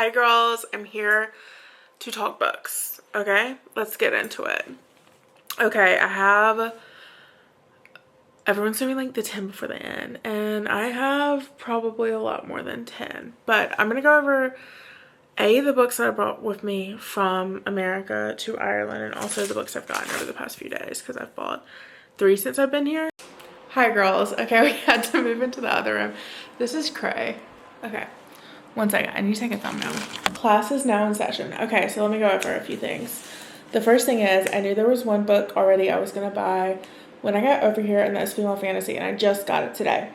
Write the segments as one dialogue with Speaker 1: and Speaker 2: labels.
Speaker 1: Hi girls, I'm here to talk books. Okay, let's get into it. Okay, everyone's doing like the 10 before the end, and I have probably a lot more than 10, but I'm gonna go over the books that I brought with me from America to Ireland, and also the books I've gotten over the past few days because I've bought 3 since I've been here. Hi girls. Okay, we had to move into the other room. This is cray. Okay, one second, I need to take a thumbnail. Class is now in session. Okay, so let me go over a few things. The first thing is, I knew there was one book already I was gonna buy when I got over here, and that's female fantasy, and I just got it today.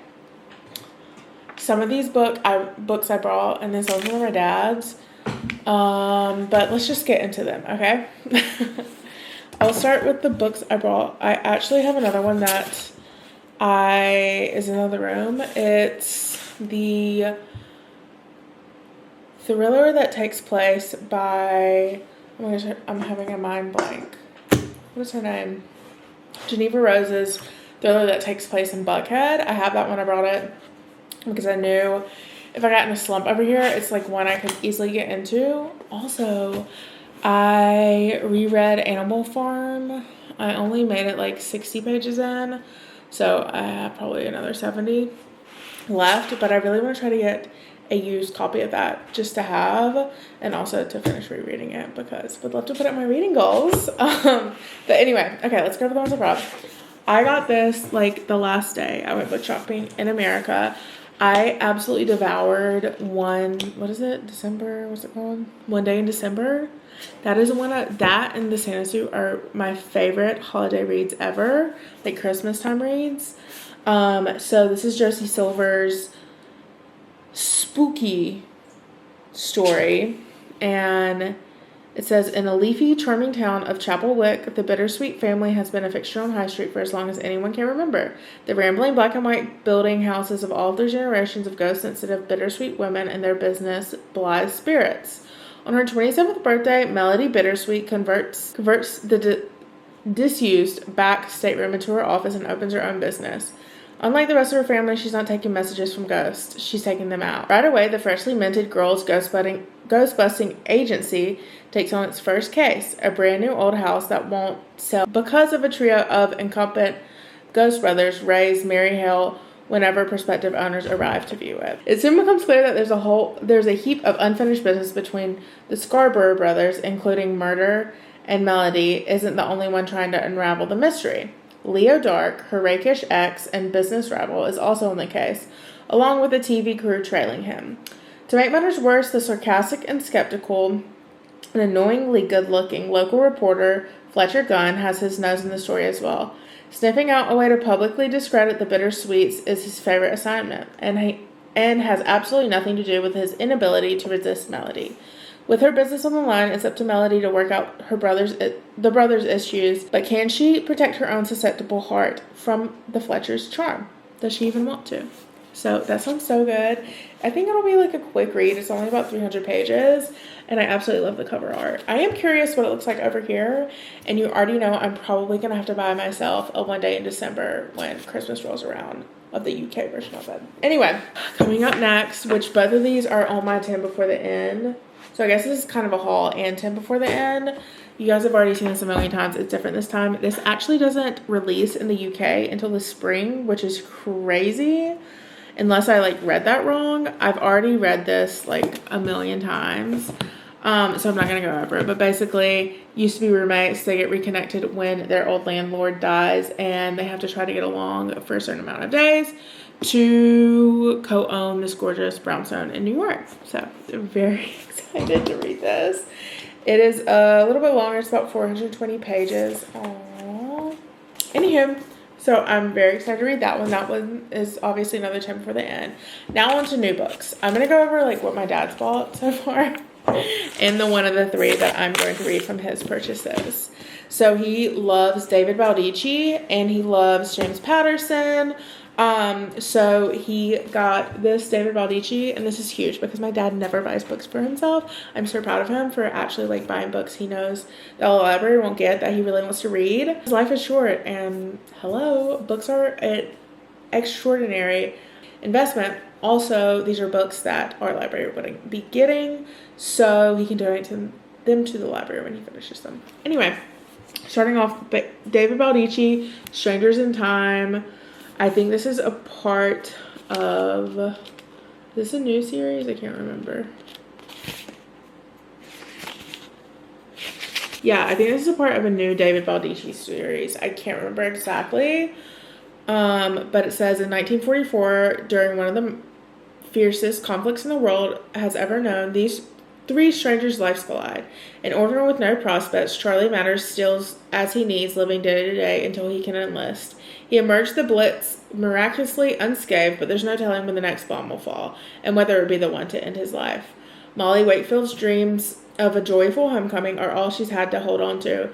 Speaker 1: Some of these books I brought, and then some of them are my dad's. But let's just get into them, okay? I'll start with the books I brought. I actually have another one that is in the other room. It's the thriller that takes place by, oh my gosh, I'm having a mind blank. What's her name? Geneva Rose's thriller that takes place in Buckhead. I have that one. I brought it because I knew if I got in a slump over here, it's like one I could easily get into. Also, I reread Animal Farm. I only made it like 60 pages in, so I have probably another 70 left, but I really want to try to get a used copy of that just to have, and also to finish rereading it because would love to put up my reading goals. But anyway, okay, let's go over the ones I brought. I got this like the last day I went book shopping in America. I absolutely devoured December, what's it called? One Day in December. That is one that and The Santa Suit are my favorite holiday reads ever, like Christmas time reads. So this is Josie Silver's spooky story, and it says, in a leafy, charming town of Chapel Wick, the bittersweet family has been a fixture on High Street for as long as anyone can remember. The rambling black and white building houses of all of their generations of ghost-sensitive, bittersweet women and their business blithe spirits. On her 27th birthday, Melody Bittersweet converts the disused back stateroom into her office and opens her own business. Unlike the rest of her family, she's not taking messages from ghosts. She's taking them out. Right away, the freshly minted girls' ghost-busting agency takes on its first case, a brand new old house that won't sell because of a trio of incompetent ghost brothers raise merry hell whenever prospective owners arrive to view it. It soon becomes clear that there's a heap of unfinished business between the Scarborough brothers, including murder, and Melody isn't the only one trying to unravel the mystery. Leo Dark, her rakish ex and business rival, is also on the case, along with a TV crew trailing him. To make matters worse, the sarcastic and skeptical and annoyingly good-looking local reporter Fletcher Gunn has his nose in the story as well. Sniffing out a way to publicly discredit the Bittersweets is his favorite assignment, and has absolutely nothing to do with his inability to resist Melody. With her business on the line, it's up to Melody to work out the brothers' issues, but can she protect her own susceptible heart from the Fletcher's charm? Does she even want to? So that sounds so good. I think it'll be like a quick read. It's only about 300 pages, and I absolutely love the cover art. I am curious what it looks like over here, and you already know I'm probably going to have to buy myself a One Day in December when Christmas rolls around, of the UK version of it. Anyway, coming up next, which both of these are on my 10 before the end. So I guess this is kind of a haul and 10 before the end. You guys have already seen this a million times. It's different this time. This actually doesn't release in the UK until the spring, which is crazy. Unless I like read that wrong. I've already read this like a million times. So I'm not going to go over it. But basically, used to be roommates. They get reconnected when their old landlord dies, and they have to try to get along for a certain amount of days to co-own this gorgeous brownstone in New York. So I'm very excited to read this. It is a little bit longer. It's about 420 pages. Aww. Anywho, so I'm very excited to read that one. That one is obviously another 10 before the end. Now on to new books. I'm going to go over like what my dad's bought so far and the one of the 3 that I'm going to read from his purchases. So he loves David Baldacci and he loves James Patterson. So he got this David Baldacci, and this is huge because my dad never buys books for himself. I'm so proud of him for actually like buying books he knows the library won't get, that he really wants to read. His life is short, and hello, books are an extraordinary investment also these are books that our library would be getting, so he can donate them to the library when he finishes them. Anyway, starting off, David Baldacci, Strangers in Time. I think this is a part of, is this a new series? I can't remember. Yeah, I think this is a part of a new David Baldacci series. I can't remember exactly. But it says in 1944, during one of the fiercest conflicts in the world has ever known, these three strangers' lives collide. An orphan with no prospects, Charlie Matters steals as he needs, living day to day until he can enlist. He emerged the Blitz miraculously unscathed, but there's no telling when the next bomb will fall, and whether it would be the one to end his life. Molly Wakefield's dreams of a joyful homecoming are all she's had to hold on to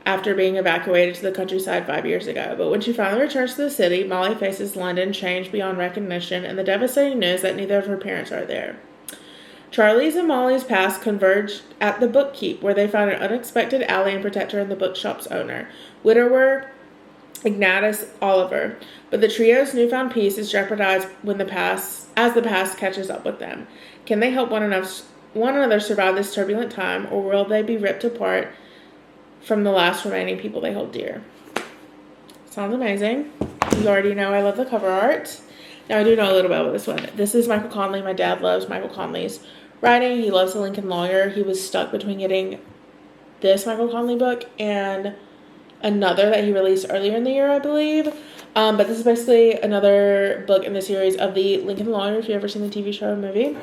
Speaker 1: after being evacuated to the countryside 5 years ago. But when she finally returns to the city, Molly faces London changed beyond recognition and the devastating news that neither of her parents are there. Charlie's and Molly's paths converge at the bookkeep, where they find an unexpected ally and protector in the bookshop's owner, widower Ignatius Oliver. But the trio's newfound peace is jeopardized when the past catches up with them. Can they help one another survive this turbulent time, or will they be ripped apart from the last remaining people they hold dear? Sounds amazing. You already know I love the cover art. Now I do know a little bit about this one. This is Michael Connelly. My dad loves Michael Connelly's writing. He loves The Lincoln Lawyer. He was stuck between getting this Michael Connelly book and another that he released earlier in the year, I believe. But this is basically another book in the series of The Lincoln Lawyer, if you've ever seen the TV show or movie.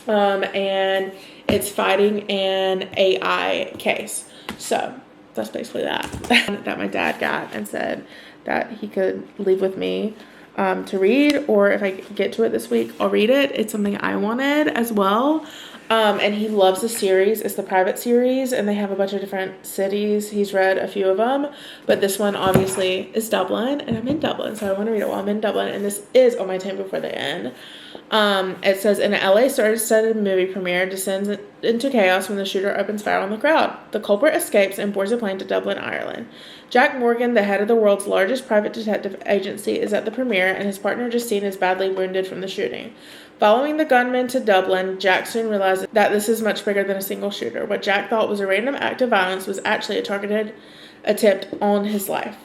Speaker 1: And it's fighting an AI case. So that's basically that my dad got and said that he could leave with me to read, or if I get to it this week, I'll read it. It's something I wanted as well. And he loves the series. It's the private series, and they have a bunch of different cities. He's read a few of them, but this one obviously is Dublin, and I'm in Dublin, so I want to read it while I'm in Dublin, and this is on my time before the end. It says, in an LA star-studded movie premiere descends into chaos when the shooter opens fire on the crowd. The culprit escapes and boards a plane to Dublin, Ireland. Jack Morgan, the head of the world's largest private detective agency, is at the premiere, and his partner Justine is badly wounded from the shooting. Following the gunman to Dublin, Jack soon realizes that this is much bigger than a single shooter. What Jack thought was a random act of violence was actually a targeted attempt on his life.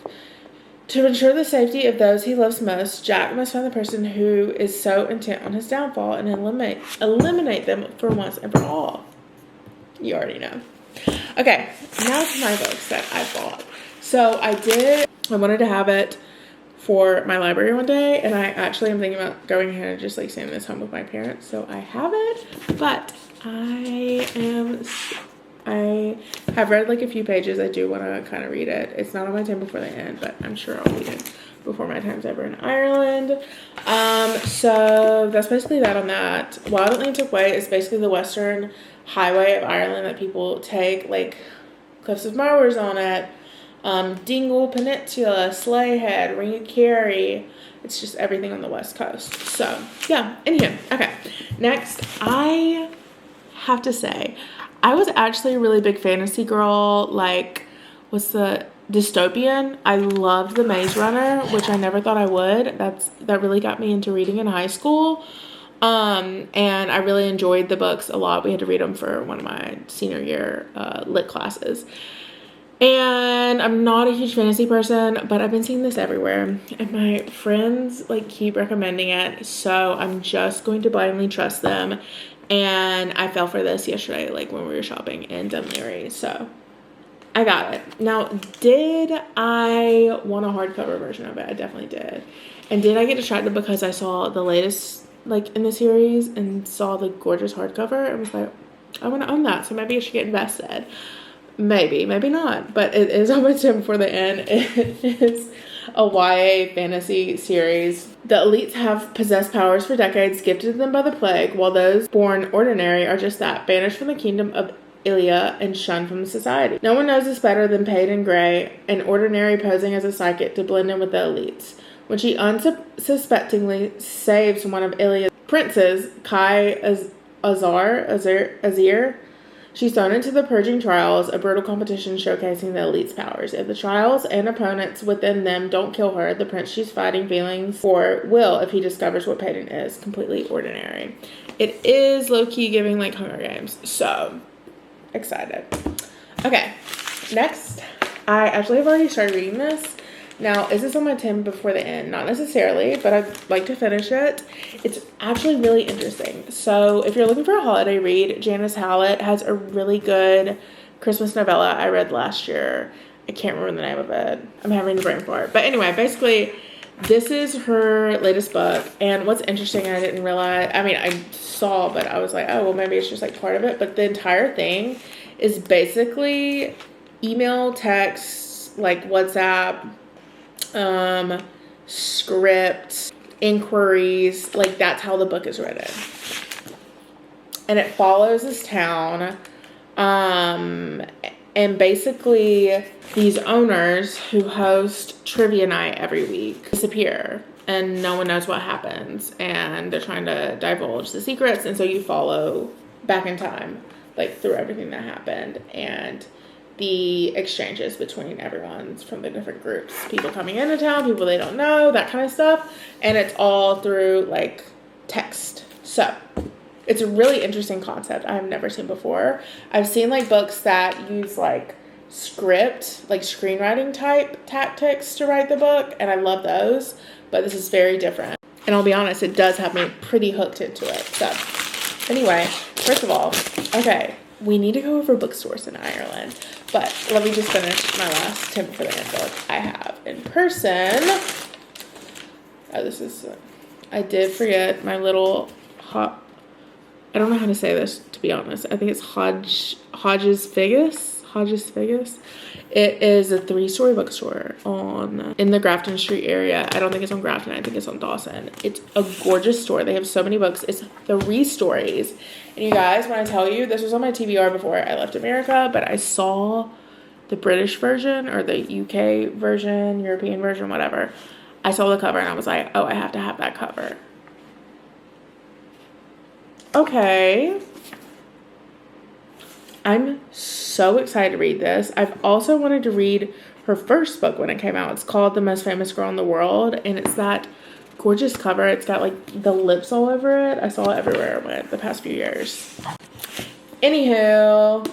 Speaker 1: To ensure the safety of those he loves most, Jack must find the person who is so intent on his downfall and eliminate them for once and for all. You already know. Okay, now to my books that I bought. So I wanted to have it for my library one day, and I actually am thinking about going ahead and just like sending this home with my parents, so I have it, but I have read like a few pages. I do want to kind of read it. It's not on my time before the end, but I'm sure I'll read it before my time's ever in Ireland. So that's basically that on that. Wild Atlantic Way is basically the western highway of Ireland that people take, like Cliffs of Moher's on it, Dingle Peninsula, Slayhead, Ring of Kerry. It's just everything on the west coast. So yeah, anywho, okay. Next, I have to say, I was actually a really big fantasy girl. Like, what's the dystopian? I loved The Maze Runner, which I never thought I would. That really got me into reading in high school. And I really enjoyed the books a lot. We had to read them for one of my senior year lit classes. And I'm not a huge fantasy person, but I've been seeing this everywhere, and my friends like keep recommending it, so I'm just going to blindly trust them. And I fell for this yesterday, like when we were shopping in Dunleary, so I got it. Now, did I want a hardcover version of it? I definitely did. And did I get distracted because I saw the latest like in the series and saw the gorgeous hardcover and was like, I want to own that, so maybe I should get invested. Maybe not, but it is on my time before the end. It is a YA fantasy series. The elites have possessed powers for decades, gifted them by the plague, while those born ordinary are just that, banished from the kingdom of Ilia and shunned from society. No one knows this better than Peyton Gray, an ordinary posing as a psychic to blend in with the elites. When she unsuspectingly saves one of Ilia's princes, Kai Azir, She's thrown into the purging trials, a brutal competition showcasing the elite's powers. If the trials and opponents within them don't kill her, the prince she's fighting feelings for will if he discovers what Peyton is. Completely ordinary. It is low-key giving like Hunger Games. So, excited. Okay, next. I actually have already started reading this. Now, is this on my 10 before the end? Not necessarily, but I'd like to finish it. It's actually really interesting. So, if you're looking for a holiday read, Janice Hallett has a really good Christmas novella I read last year. I can't remember the name of it. I'm having a brain fart. But anyway, basically, this is her latest book. And what's interesting, I didn't realize, I mean, I saw, but I was like, oh, well, maybe it's just like part of it. But the entire thing is basically email, text, like WhatsApp, script, inquiries, like that's how the book is written. And it follows this town, and basically these owners who host trivia night every week disappear and no one knows what happens, and they're trying to divulge the secrets, and so you follow back in time, like through everything that happened and the exchanges between everyone from the different groups, people coming into town, people they don't know, that kind of stuff. And it's all through like text. So it's a really interesting concept I've never seen before. I've seen like books that use like script, like screenwriting type tactics to write the book, and I love those, but this is very different. And I'll be honest, it does have me pretty hooked into it. So anyway, first of all, okay, we need to go over bookstores in Ireland, but let me just finish my last tip for the end book I have in person. Oh, this is, I did forget my little I don't know how to say this, to be honest. I think it's Hodges Figgis. It is a 3-story bookstore in the Grafton Street area. I don't think it's on Grafton. I think it's on Dawson. It's a gorgeous store. They have so many books. It's 3 stories. And you guys, when I tell you, this was on my TBR before I left America, but I saw the British version or the UK version, European version, whatever. I saw the cover and I was like, oh, I have to have that cover. Okay. I'm so excited to read this. I've also wanted to read her first book when it came out. It's called The Most Famous Girl in the World, and it's that gorgeous cover. It's got like the lips all over it. I saw it everywhere I went the past few years. Anywho,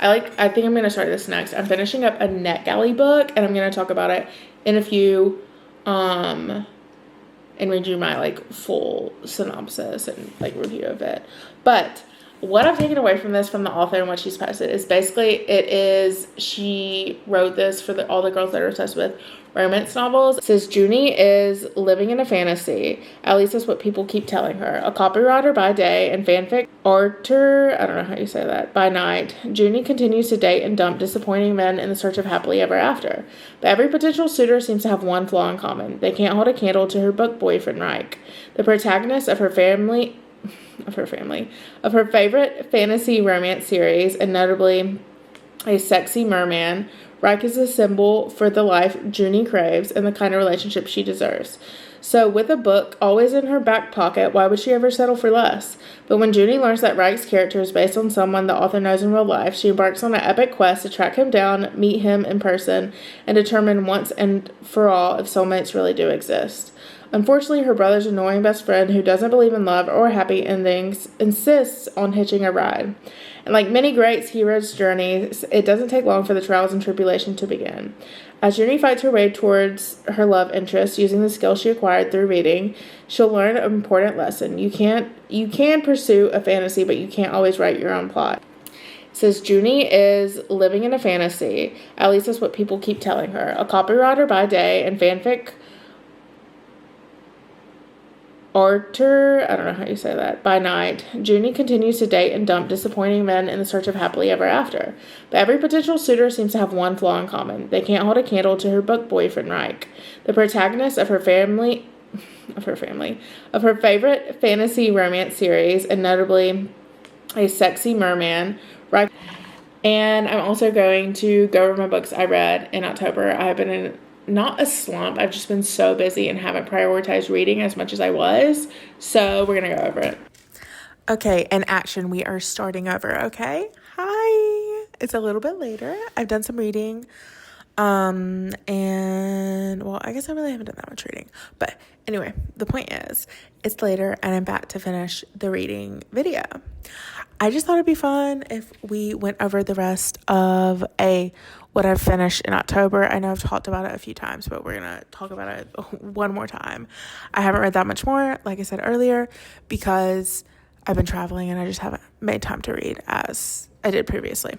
Speaker 1: I think I'm going to start this next. I'm finishing up a NetGalley book, and I'm going to talk about it in a few, and read you my like full synopsis and like review of it. But what I've taken away from this from the author and what she's posted is basically she wrote this for all the girls that are obsessed with romance novels. It says Junie is living in a fantasy. At least that's what people keep telling her. A copywriter by day and fanfic author, I don't know how you say that, by night. Junie continues to date and dump disappointing men in the search of happily ever after. But every potential suitor seems to have one flaw in common. They can't hold a candle to her book boyfriend, Reich. The protagonist of her favorite fantasy romance series, and notably a sexy merman, Reich is a symbol for the life Junie craves and the kind of relationship she deserves. So with a book always in her back pocket, why would she ever settle for less? But when Junie learns that Reich's character is based on someone the author knows in real life, she embarks on an epic quest to track him down, meet him in person, and determine once and for all if soulmates really do exist. Unfortunately, her brother's annoying best friend, who doesn't believe in love or happy endings, insists on hitching a ride. And like many great heroes' journeys, it doesn't take long for the trials and tribulation to begin. As Junie fights her way towards her love interest using the skills she acquired through reading, she'll learn an important lesson. You can pursue a fantasy, but you can't always write your own plot. It says Junie is living in a fantasy. At least that's what people keep telling her. A copywriter by day and fanfic author, I don't know how you say that, by night. Junie continues to date and dump disappointing men in the search of happily ever after. But every potential suitor seems to have one flaw in common. They can't hold a candle to her book boyfriend, Reich. The protagonist of her favorite fantasy romance series, and notably a sexy merman, Reich. And I'm also going to go over my books I read in October. I have been in not a slump. I've just been so busy and haven't prioritized reading as much as I was. So we're going to go over it. Okay, in action, we are starting over, okay? Hi. It's a little bit later. I've done some reading. And well, I guess I really haven't done that much reading. But anyway, the point is, it's later and I'm back to finish the reading video. I just thought it'd be fun if we went over the rest of what I've finished in October. I know I've talked about it a few times, but we're going to talk about it one more time. I haven't read that much more, like I said earlier, because I've been traveling and I just haven't made time to read as I did previously.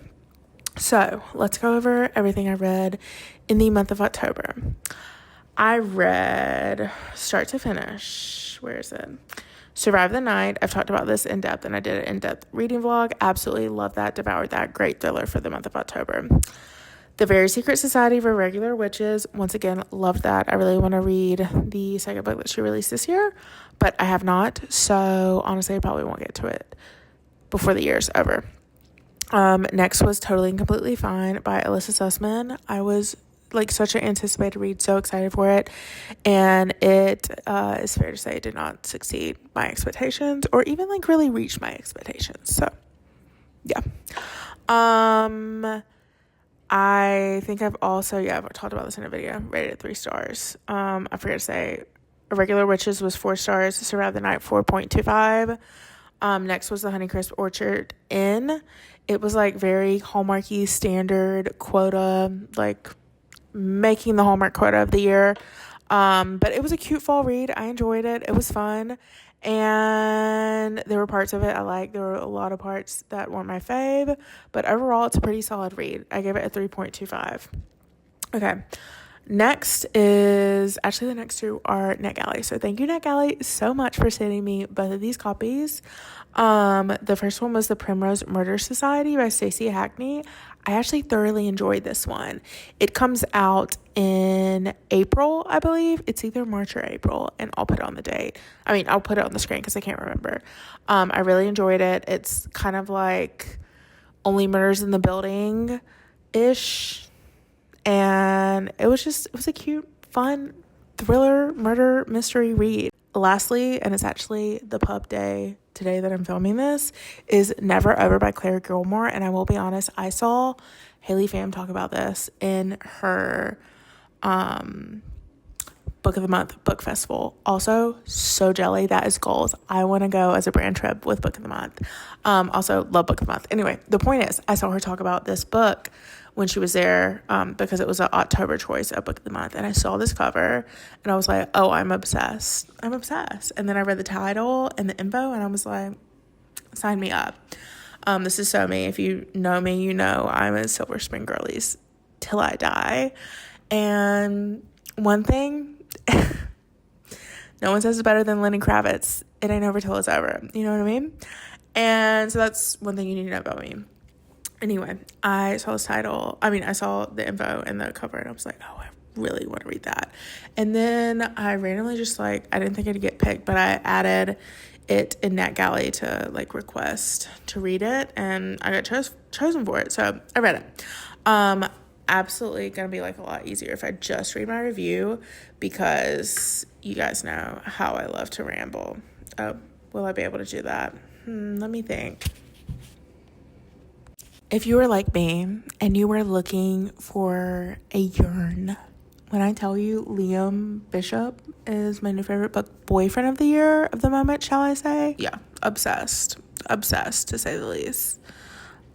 Speaker 1: So let's go over everything I read in the month of October. I read start to finish. Where is it? Survive the Night. I've talked about this in depth and I did an in-depth reading vlog. Absolutely love that. Devoured that. Great thriller for the month of October. The Very Secret Society of Irregular Witches. Once again, loved that. I really want to read the second book that she released this year, but I have not. So honestly, I probably won't get to it before the year's over. Next was Totally and Completely Fine by Elissa Sussman. I was like such an anticipated read, so excited for it, and it is fair to say it did not succeed my expectations or even like really reach my expectations. So yeah. I think I've talked about this in a video, rated it 3 stars. I forgot to say Irregular Witches was 4 stars, Survive the Night 4.25. Next was the Honeycrisp Orchid Inn. It was like very Hallmarky standard quota, like making the Hallmark quota of the year. But it was a cute fall read. I enjoyed it. It was fun. And there were parts of it I liked. There were a lot of parts that weren't my fave. But overall, it's a pretty solid read. I gave it a 3.25. Okay. Next is, actually the next 2 are NetGalley. So thank you, NetGalley, so much for sending me both of these copies. The first one was The Primrose Murder Society by Stacy, Hackney. I actually thoroughly enjoyed this one. It comes out in April, I believe. It's either March or April, and I'll put it on the date. I'll put it on the screen because I can't remember. I really enjoyed it. It's kind of like Only Murders in the Building-ish. And it was a cute, fun thriller, murder, mystery read. Lastly, and it's actually the pub day today that I'm filming this, is Never Over by Clare Gilmore. And I will be honest, I saw Haley Pham talk about this in her Book of the Month book festival. Also, so jelly. That is goals. I want to go as a brand trip with Book of the Month. Also, love Book of the Month. Anyway, the point is, I saw her talk about this book when she was there, because it was an October choice of Book of the Month. And I saw this cover and I was like, oh, I'm obsessed. And then I read the title and the info and I was like, sign me up. This is so me. If you know me, you know I'm a Silver Spring girlies till I die. And one thing, no one says it better than Lenny Kravitz. It ain't over till it's over. You know what I mean? And so that's one thing you need to know about me. Anyway, I saw this title. I saw the info and the cover and I was like, oh, I really want to read that. And then I randomly just I didn't think I'd get picked, but I added it in NetGalley to request to read it and I got chosen for it. So I read it. Absolutely going to be a lot easier if I just read my review because you guys know how I love to ramble. Oh, will I be able to do that? Let me think. If you were like me and you were looking for a yearn, when I tell you Liam Bishop is my new favorite book boyfriend of the year of the moment, shall I say? Yeah, obsessed to say the least.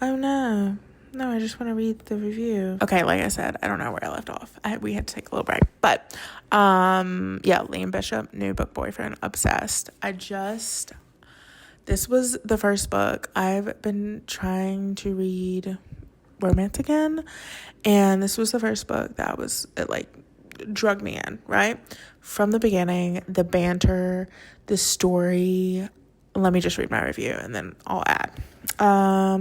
Speaker 1: Oh no, I just want to read the review. Okay, like I said, I don't know where I left off. We had to take a little break, but Liam Bishop, new book boyfriend, obsessed. This was the first book. I've been trying to read romance again, and this was the first book that drug me in, right? From the beginning, the banter, the story. Let me just read my review, and then I'll add. I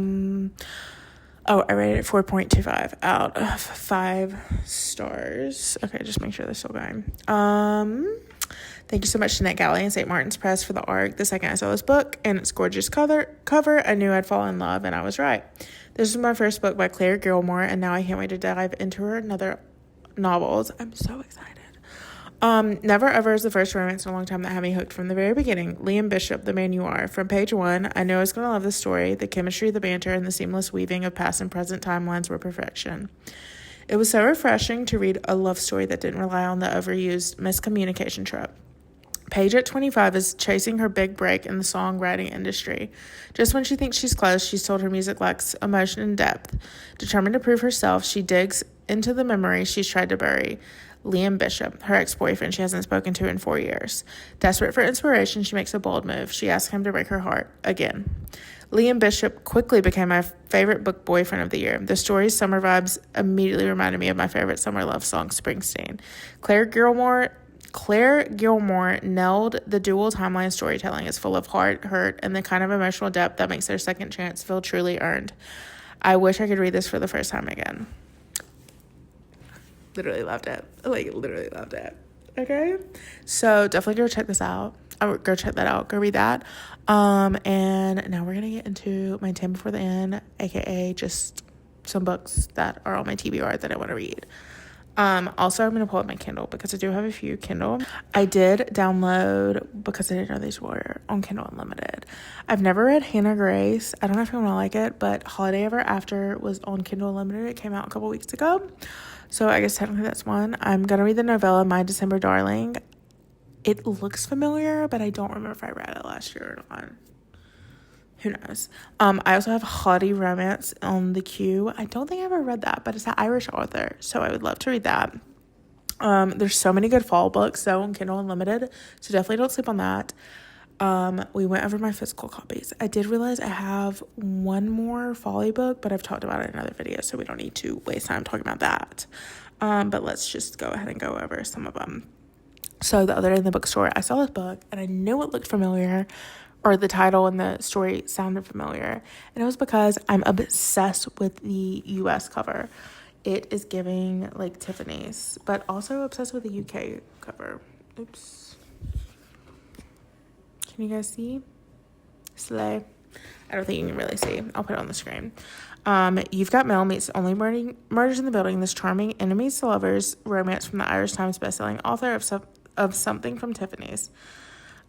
Speaker 1: rated it 4.25 out of 5 stars. Okay, just make sure they're still going. Thank you so much to NetGalley and St. Martin's Press for the art. The second I saw this book and its gorgeous cover, I knew I'd fall in love, and I was right. This is my first book by Clare Gilmore, and now I can't wait to dive into her other novels. I'm so excited. Never Ever is the first romance in a long time that had me hooked from the very beginning. Liam Bishop, The Man You Are. From page 1, I knew I was going to love this story. The chemistry, the banter, and the seamless weaving of past and present timelines were perfection. It was so refreshing to read a love story that didn't rely on the overused miscommunication trope. Paige at 25 is chasing her big break in the songwriting industry. Just when she thinks she's close, she's told her music lacks emotion and depth. Determined to prove herself, she digs into the memory she's tried to bury. Liam Bishop, her ex-boyfriend she hasn't spoken to in 4 years. Desperate for inspiration, she makes a bold move. She asks him to break her heart again. Liam Bishop quickly became my favorite book boyfriend of the year. The story's summer vibes immediately reminded me of my favorite summer love song, Springsteen. Clare Gilmore nailed the dual timeline storytelling. It's full of heart, hurt, and the kind of emotional depth that makes their second chance feel truly earned. I wish I could read this for the first time again. Literally loved it. Literally loved it. Okay? So definitely go check this out. Go check that out. Go read that. And now we're going to get into my 10 before the end, aka just some books that are on my TBR that I want to read. Also, I'm going to pull up my Kindle because I do have a few Kindle. I did download, because I didn't know these were on Kindle Unlimited. I've never read Hannah Grace. I don't know if I'm going to like it, but Holiday Ever After was on Kindle Unlimited. It came out a couple weeks ago. So I guess technically that's one. I'm going to read the novella, My December Darling. It looks familiar, but I don't remember if I read it last year or not. Who knows? I also have Haughty Romance on the queue. I don't think I ever read that, but it's an Irish author, so I would love to read that. There's so many good fall books, though, on Kindle Unlimited, so definitely don't sleep on that. We went over my physical copies. I did realize I have one more Folly book, but I've talked about it in another video, so we don't need to waste time talking about that. But let's just go ahead and go over some of them. So the other day in the bookstore, I saw this book, and I knew it looked familiar, or the title and the story sounded familiar. And it was because I'm obsessed with the US cover. It is giving like Tiffany's, but also obsessed with the UK cover. Oops. Can you guys see? Slay. I don't think you can really see. I'll put it on the screen. You've Got Mail meets Only Murders in the Building. This charming enemies to lovers romance from the Irish Times bestselling author of Something from Tiffany's.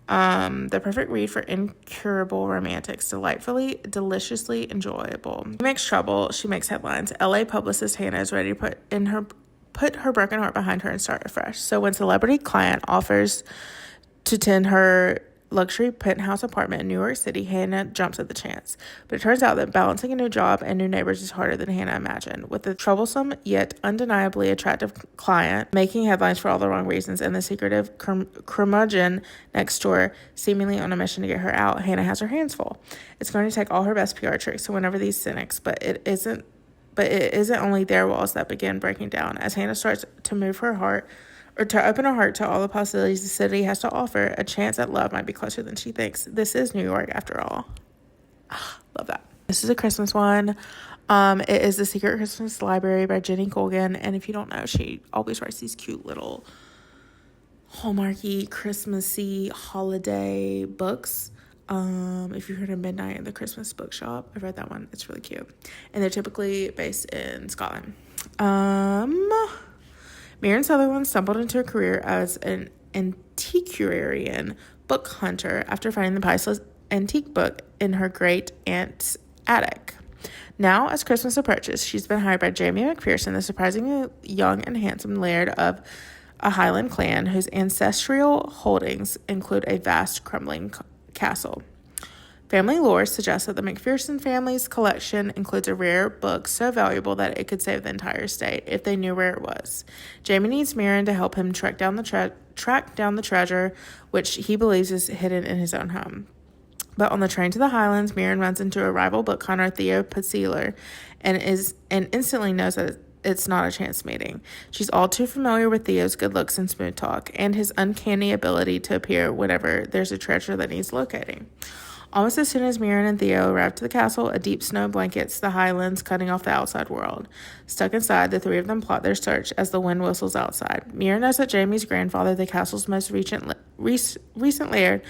Speaker 1: The perfect read for incurable romantics, deliciously enjoyable. She makes trouble, she makes headlines. LA publicist Hannah is ready to put her broken heart behind her and start afresh. So when celebrity client offers to tend her luxury penthouse apartment in New York City, Hannah jumps at the chance. But it turns out that balancing a new job and new neighbors is harder than Hannah imagined. With the troublesome yet undeniably attractive client making headlines for all the wrong reasons and the secretive curmudgeon next door seemingly on a mission to get her out, Hannah has her hands full. It's going to take all her best PR tricks to win over these cynics, but it isn't only their walls that begin breaking down. As Hannah starts to move her heart, or to open her heart to all the possibilities the city has to offer, a chance at love might be closer than she thinks. This is New York, after all. Love that. This is a Christmas one. It is The Secret Christmas Library by Jenny Colgan. And if you don't know, she always writes these cute little Hallmarky, Christmassy, holiday books. If you've heard of Midnight in the Christmas Bookshop, I've read that one. It's really cute. And they're typically based in Scotland. Marion Sutherland stumbled into a career as an antiquarian book hunter after finding the priceless antique book in her great-aunt's attic. Now, as Christmas approaches, she's been hired by Jamie McPherson, the surprisingly young and handsome laird of a Highland clan whose ancestral holdings include a vast crumbling castle. Family lore suggests that the McPherson family's collection includes a rare book so valuable that it could save the entire estate if they knew where it was. Jamie needs Mirren to help him track down the treasure, which he believes is hidden in his own home. But on the train to the Highlands, Mirren runs into a rival book hunter, Theo Pazziler, and instantly knows that it's not a chance meeting. She's all too familiar with Theo's good looks and smooth talk, and his uncanny ability to appear whenever there's a treasure that needs locating. Almost as soon as Mirren and Theo arrive to the castle, a deep snow blankets the highlands, cutting off the outside world. Stuck inside, the three of them plot their search as the wind whistles outside. Mirren knows that Jamie's grandfather, the castle's most recent laird,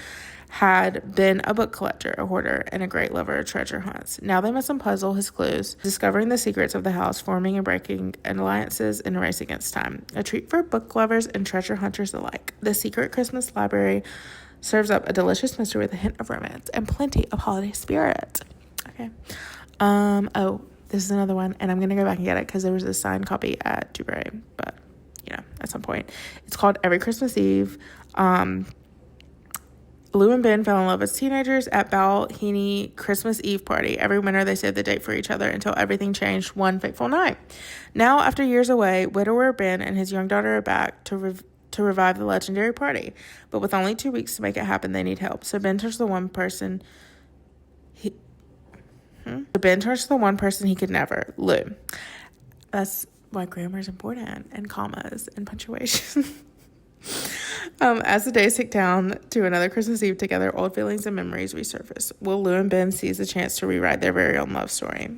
Speaker 1: had been a book collector, a hoarder, and a great lover of treasure hunts. Now they must unpuzzle his clues, discovering the secrets of the house, forming and breaking alliances in a race against time. A treat for book lovers and treasure hunters alike. The Secret Christmas Library serves up a delicious mystery with a hint of romance and plenty of holiday spirit. Okay. Oh, this is another one, and I'm going to go back and get it because there was a signed copy at tbrs, but, at some point. It's called Every Christmas Eve. Lou and Ben fell in love as teenagers at Balheny Christmas Eve party. Every winter, they saved the date for each other until everything changed one fateful night. Now, after years away, widower Ben and his young daughter are back to revive the legendary party. But with only 2 weeks to make it happen, they need help. So Ben turns to the one person he could never, Lou. That's why grammar is important, and commas and punctuation. As the days tick down to another Christmas Eve together, old feelings and memories resurface. Will Lou and Ben seize the chance to rewrite their very own love story?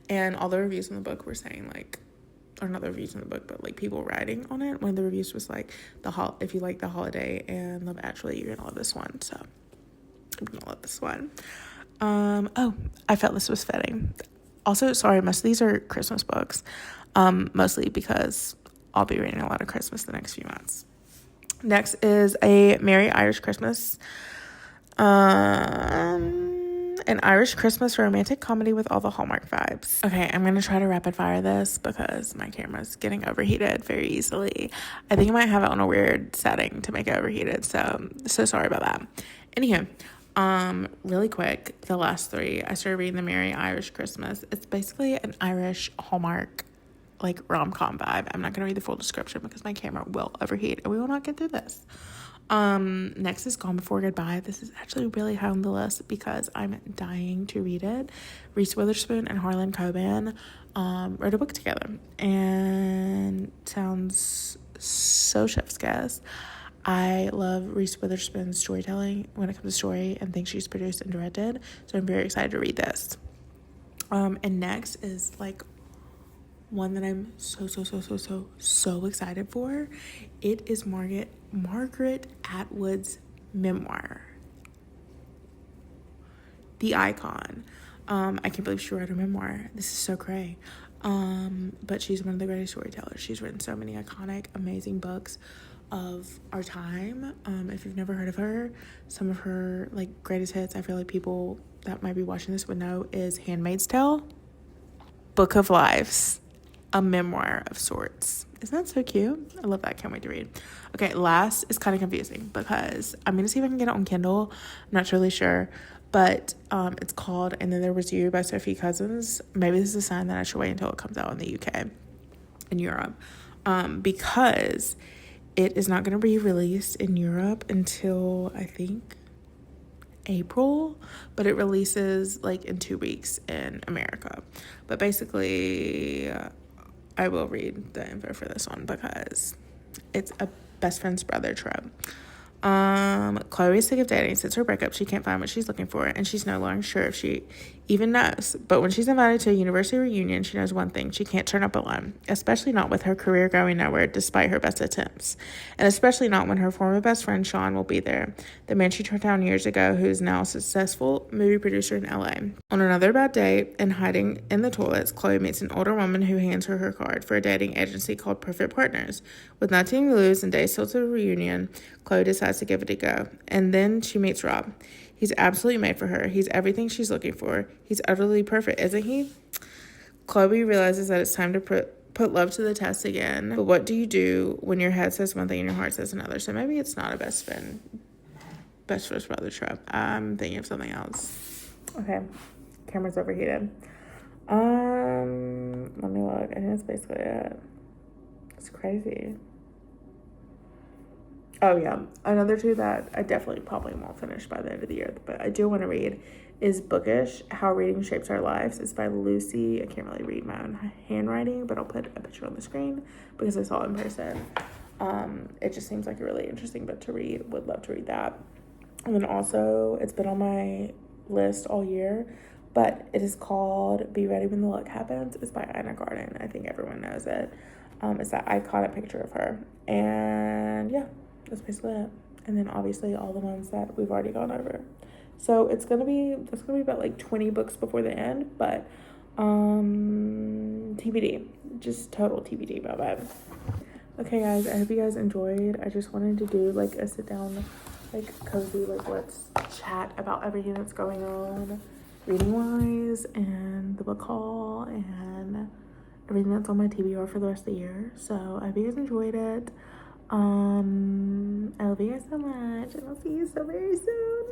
Speaker 1: And all the reviews in the book were saying, or not the reviews in the book, but people writing on it. One of the reviews was if you like The Holiday and Love Actually, you're gonna love this one. So I'm gonna love this one. I felt this was fitting. Also, sorry, most of these are Christmas books, mostly because I'll be reading a lot of Christmas the next few months. Next is A Merry Irish Christmas. An Irish Christmas romantic comedy with all the Hallmark vibes. Okay, I'm going to try to rapid fire this because my camera's getting overheated very easily. I think I might have it on a weird setting to make it overheated, so sorry about that. Anywho, really quick, the last three. I started reading The Merry Irish Christmas. It's basically an Irish Hallmark rom-com vibe. I'm not going to read the full description because my camera will overheat and we will not get through this. Next is Gone Before Goodbye. This is actually really high on the list because I'm dying to read it. Reese Witherspoon and Harlan Coben wrote a book together and sounds so chef's kiss. I love Reese Witherspoon's storytelling when it comes to story and things she's produced and directed, so I'm very excited to read this. And next is one that I'm so excited for. It is Margaret Atwood's memoir, The Icon. I can't believe she wrote a memoir. This is so cray. But she's one of the greatest storytellers. She's written so many iconic, amazing books of our time. If you've never heard of her, some of her greatest hits, I feel like people that might be watching this would know, is Handmaid's Tale, Book of Lives, a memoir of sorts. Isn't that so cute? I love that. Can't wait to read. Okay, last is kind of confusing because I'm going to see if I can get it on Kindle. I'm not really sure, but it's called And Then There Was You by Sophie Cousins. Maybe this is a sign that I should wait until it comes out in the UK and Europe, because it is not going to be released in Europe until I think April, but it releases in 2 weeks in America. But basically, I will read the info for this one because it's a best friend's brother trope. Chloe is sick of dating. Since her breakup, she can't find what she's looking for, and she's no longer sure if she even knows. But when she's invited to a university reunion, she knows one thing: she can't turn up alone, especially not with her career going nowhere despite her best attempts, and especially not when her former best friend Sean will be there, the man she turned down years ago, who is now a successful movie producer in LA. On another bad day, and hiding in the toilets, Chloe meets an older woman who hands her card for a dating agency called Perfect Partners. With nothing to lose and days till the reunion, Chloe decides to give it a go. And then she meets Rob. He's absolutely made for her. He's everything she's looking for. He's utterly perfect, isn't he? Chloe realizes that it's time to put love to the test again. But what do you do when your head says one thing and your heart says another? So maybe it's not a best first brother trope. I'm thinking of something else. Okay, camera's overheated. Let me look. I think that's basically it. It's crazy. Oh, yeah. Another two that I definitely probably won't finish by the end of the year, but I do want to read, is Bookish, How Reading Shapes Our Lives. It's by Lucy. I can't really read my own handwriting, but I'll put a picture on the screen because I saw it in person. It just seems like a really interesting book to read. Would love to read that. And then also, it's been on my list all year, but it is called Be Ready When the Luck Happens. It's by Ina Garten. I think everyone knows it. It's that iconic picture of her. And yeah, that's basically it. and then obviously all the ones that we've already gone over. So that's gonna be about like 20 books before the end, but TBD, just total TBD about that. Okay guys, I hope you guys enjoyed. I just wanted to do like a sit down, like cozy, like let's chat about everything that's going on reading wise and the book haul and everything that's on my TBR for the rest of the year. So I hope you guys enjoyed it. I love you guys so much, and I'll see you so very soon.